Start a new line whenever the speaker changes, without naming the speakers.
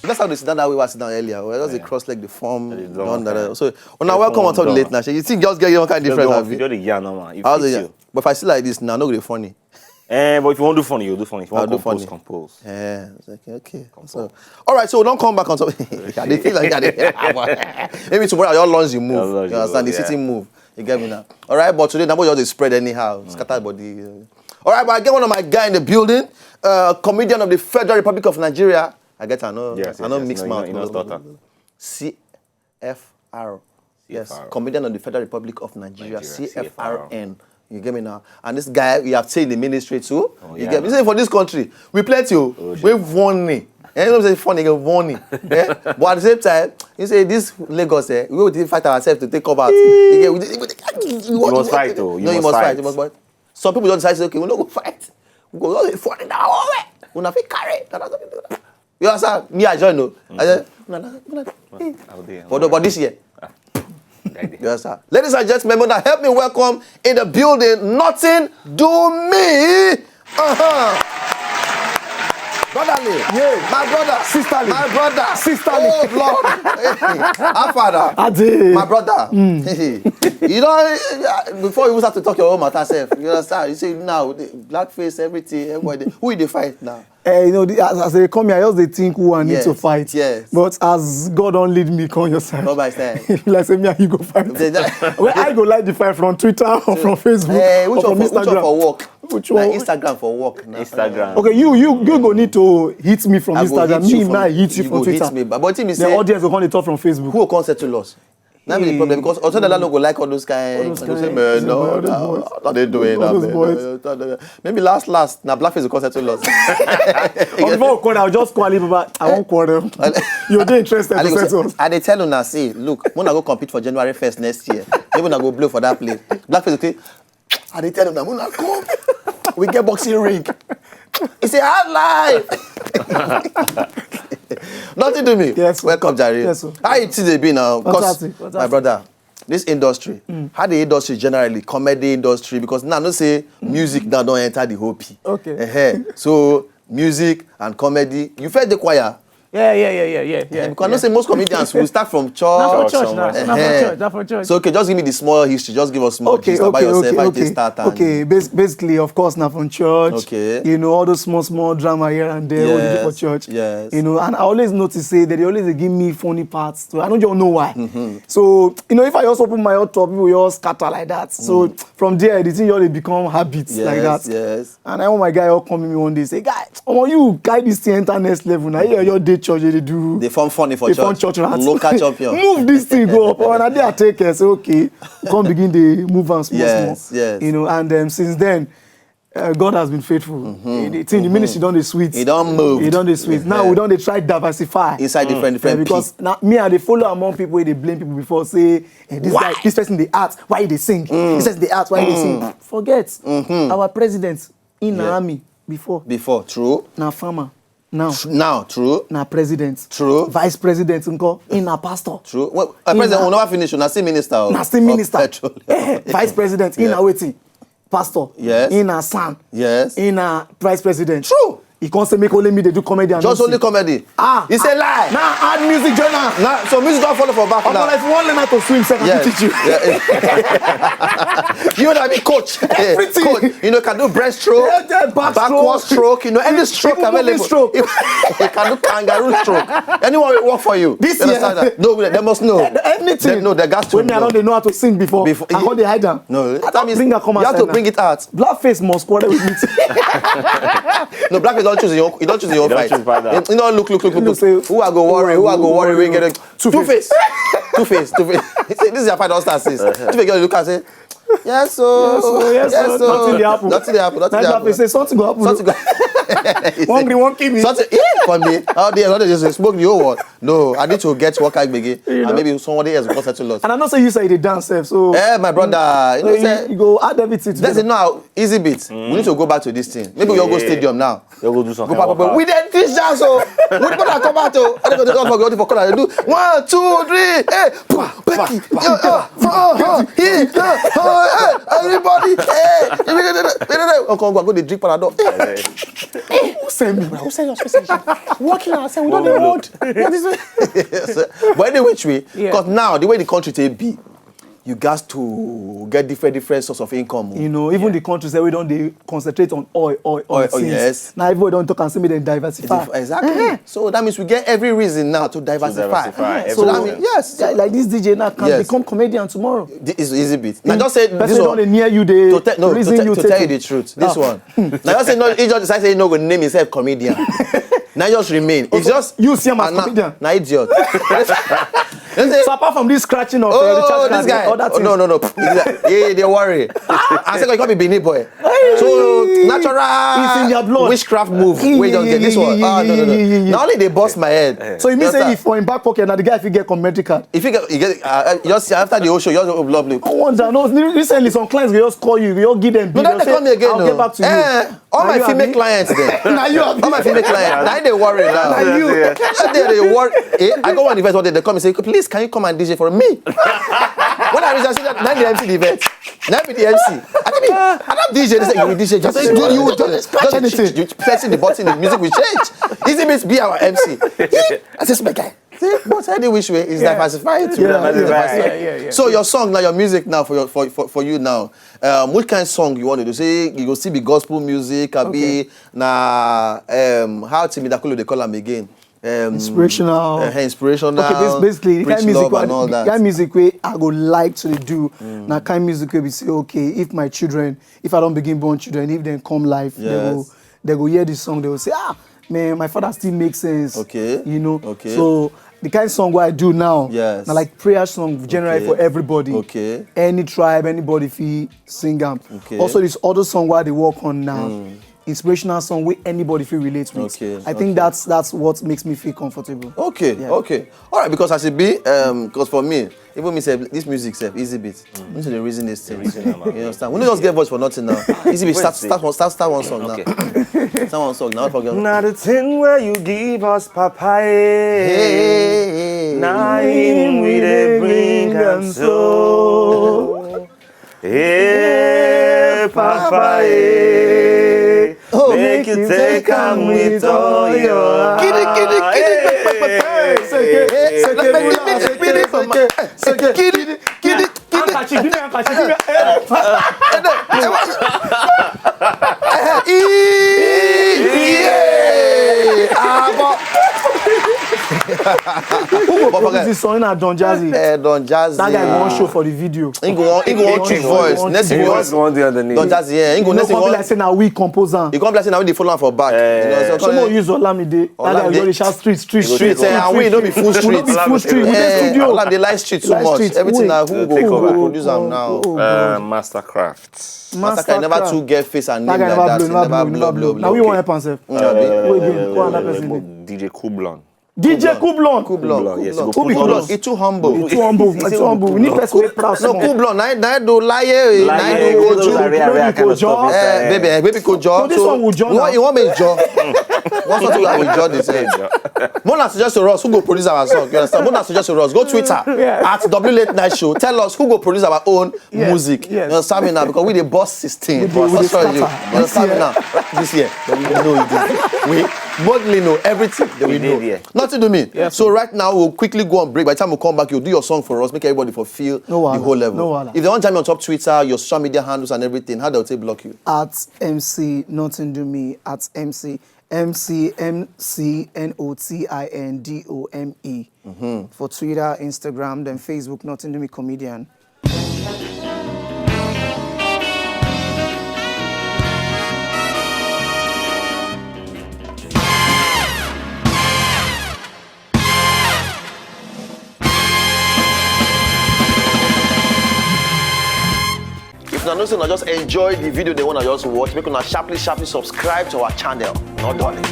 That's how they sit down that way. Was sit down earlier. Well, that's the cross leg, the form. So, now welcome on top of the late night. You think just get your kind of different? But if I see like this now, not really funny.
But if you want to do funny, you do funny. If you want to compose.
Yeah, okay. So, all right, so don't come back on top. They feel like that. Maybe tomorrow your lunch you move. You understand? The sitting move. You get me now. All right, but today nobody just spread anyhow. Scatter body. All right, but I get one of my guy in the building, comedian of the Federal Republic of Nigeria. I know mixed mouth. CFR. Yes, comedian of the Federal Republic of Nigeria. CFRN. You get me now? And this guy, we have seen in the ministry too. You get me? Say for this country, we plenty. We've won it. And you say funny, we've won it. Yeah? But at the same time, you say this Lagos, we will fight ourselves to take over. You
must fight though.
You must fight. Some people don't decide to say, okay, we're not going to fight. We go funny now. We're not going to carry. You understand? Me, I join though. I said, but this year. Yes, sir. Ladies and gentlemen, now help me welcome in the building, Nothing Do Me. Brotherly, my brother, sisterly, my brother, sisterly. Oh Lord, our father, my brother. You know, before you start to talk your own matter, self, you understand? You say now, blackface, everything, everybody. Who they fight now?
As they come here, I just think who I need to fight.
Yes.
But as God don't lead me, come your side.
Go by side.
Like say me and you go fight. Well, I go like the fight from Twitter or from Facebook or from Instagram.
Which one for work?
Which one?
Instagram for work.
Instagram.
Okay, you go need to hit me from Instagram. Me hit you from Twitter.
Hit me. But the
audience will come to talk from Facebook.
Who will come settle us? That's the problem because also that no go like all those guys. No, they doing that. Maybe last now blackface will come settle us.
Before I'll just call him, but I won't call them. You're interested to settle us.
And they tell you say, look, when I go compete for January 1st next year, maybe I go blow for that place. Blackface will say, and they tell them that when I come, we get boxing ring. It's a hard life. Nothing to me.
Yes,
welcome, Jerry.
Yes,
how it is they be now? Because my brother, this industry, how the industry generally, comedy industry, because now no say music now don't enter the whole P.
Okay.
So music and comedy, you felt the choir.
Yeah.
Because I know say most comedians will start from church.
Not from church.
So okay, just give me the small history. Just give us small gist about yourself. How you start.
Okay. Basically, of course, now from church.
Okay.
You know all those small drama here and there. What you do for church.
Yes.
You know, and I always notice say that they always give me funny parts. So I don't just know why. So if I just open my hot top, people will all scatter like that. So from there, the thing already become habits like that.
Yes.
And I want my guy all come to me one day say, guy, you guide this thing enter next level. Now your day church they do.
They form funny for
they
church.
Form church rats.
Local champion.
Move this thing go up. And I did take care. Say okay, come begin the move and small.
Yes.
You know, and since then, God has been faithful. The ministry done the sweet.
He don't move.
He done the sweet. Now we don't try diversify
inside different
because now me and they follow among people where they blame people before say this person the art why they sing. This person the art why they sing. Forget our president in the army before
true.
Now farmer.
Now, true.
Now president.
True.
Vice president, in a pastor.
True. Well, president will never finish. Now still minister.
Vice president, in a waiting. Pastor.
Yes.
In a son.
Yes.
In a vice president.
True.
He can't say make only me they do comedy. And
just only comedy. It's a lie.
Now add music journal.
Now so music don't follow for back now.
If you want to learn how to swim, I can teach you.
You know be coach.
Everything.
Coach. You know can do breaststroke, backward stroke. You know any stroke available.
Stroke.
You can do kangaroo stroke. Anyone will work for you.
This year.
No, they must know.
Anything.
No, they got to.
When I don't know how to sing before. I hold the hide down.
No,
that means you
have to bring it out.
Blackface must quarrel with me.
No, blackface don't choose your. You don't choose your fight. You know, look. Who I go worry? We get Two-Face. Two-Face. This is your fight. Don't start this. Two-Face girl look and say, yes, so.
Nothing happen.
Nothing
say something go happen. Hungry won't kill me.
Something. For me. How they just smoke the whole one. No, I need to get work I begin. And maybe somebody else will come settle us.
And I know say you say they dance so.
My brother.
You go add everything together.
That's it now. Easy bit. We need to go back to this thing. Maybe we'll go stadium now.
You'll go do something.
We then teach dance so. We put that come out to. I don't for color. They do 1, 2, 3. Hey, everybody. Hey, Uncle go the drink panadol.
Who send me, bro? Who send us message? Working ourselves, we don't know what.
But anyway, which way? Because now, the way the country take be, you got to get different source of income.
You know, even the countries that we don't they concentrate on oil.
Yes.
Now everybody don't talk and say me then diversify.
Exactly. So that means we get every reason now to diversify.
So
that means, yes.
Like this DJ now can become comedian tomorrow.
This is easy bit. Now just say this one.
Don't near you the
to tell you the truth. This one. Now just say no. He just decide say no go name himself comedian. Now just remain. It's just
you see him as comedian.
Now idiot.
So apart from this scratching of
this guy. No. Yeah, they worry. I said you can't be Benin boy. So natural.
It's in your blood.
Witchcraft move. Wait, don't get this one. No. Not only they bust my head.
So you mean say if for in back pocket now the guy if he get community card.
If you get just after the whole show, you just lovely.
I wonder. No, recently some clients will just call you, you just give them.
No, they call me again.
I'll get back to you.
All my female clients then.
Now you
all my female clients. Now they worry now.
Now you.
They worry. I go on event one day. They come and say, please, can you come and DJ for me? When I reach, I say that now the MC the event. Now be the MC. I don't DJ. They say you will DJ. Just do you don't scratch anything. You pressing the button, the music will change. Easy means be our MC. I say, my guy. But any which way is diversified too.
Yeah.
So your song now, your music now for you now. What kind of song you want to do? Say you go still be gospel music, be na how Timidakulo they call them again.
Inspirational.
Inspirational.
Okay, this basically
the
kind music way I would like to do. Now kind music way we say okay, if I don't begin born children, if they come life, they go hear this song, they will say man, my father still makes sense.
Okay.
You know.
Okay.
So the kind of song what I do now, now like prayer song generally for everybody.
Okay.
Any tribe, anybody feel sing them.
Okay.
Also this other song what they work on now. Inspirational song where anybody feel relate with. I think that's what makes me feel comfortable.
Okay. All right, because as it be, because for me, even me say this music self easy bit. This is the reason this thing. You understand? We don't just get voice for nothing now. Easy bit. Start one song now. Start one song now. Forget.
Now the thing where you give us papaya. Now him we dey bring and so. Hey, papaya. Make you take am with all your heart.
This is song Don Jazzy.
Don Jazzy.
That guy won't show for the video.
He go choose voice. Next thing
What's one the underneath?
Don Jazzy,
He can't be like say now we composer.
He can't be like say now we dey follow am for back.
Someone use Olamide. That guy really shout street.
And we don't be full street.
We don't be full street. We dey studio.
Olam dey like street too much. Everything now who go produce am now.
Mastercraft.
Mastercraft never too get face and name like that. Never blow.
Now we want help ourselves.
DJ Kublon.
DJ Kublon.
Yes,
It's too humble.
We need person wey proud.
No, Kublon, na do lie, na do go baby go jo.
This one will jo.
You want me jo? What's something that will jo this? Mona suggest to us who go produce our song. You understand? Mona suggest to us go Twitter at W Late Night Show. Tell us who go produce our own music. You understand me now? Because we the boss 16. You understand me now? This year, we know it. We boldly know everything that we know. Nothing to me. So right now we'll quickly go on break. By the time we come back, you'll do your song for us, make everybody feel the whole level. If they want to jam you on top Twitter, your social media handles and everything, how they'll take block you?
At MC Nothing Do Me, at MC NOTINDOME. For Twitter, Instagram, then Facebook, Nothing Do Me Comedian.
Now, just enjoy the video they want to just watch. Make sure sharply subscribe to our channel. Not darling.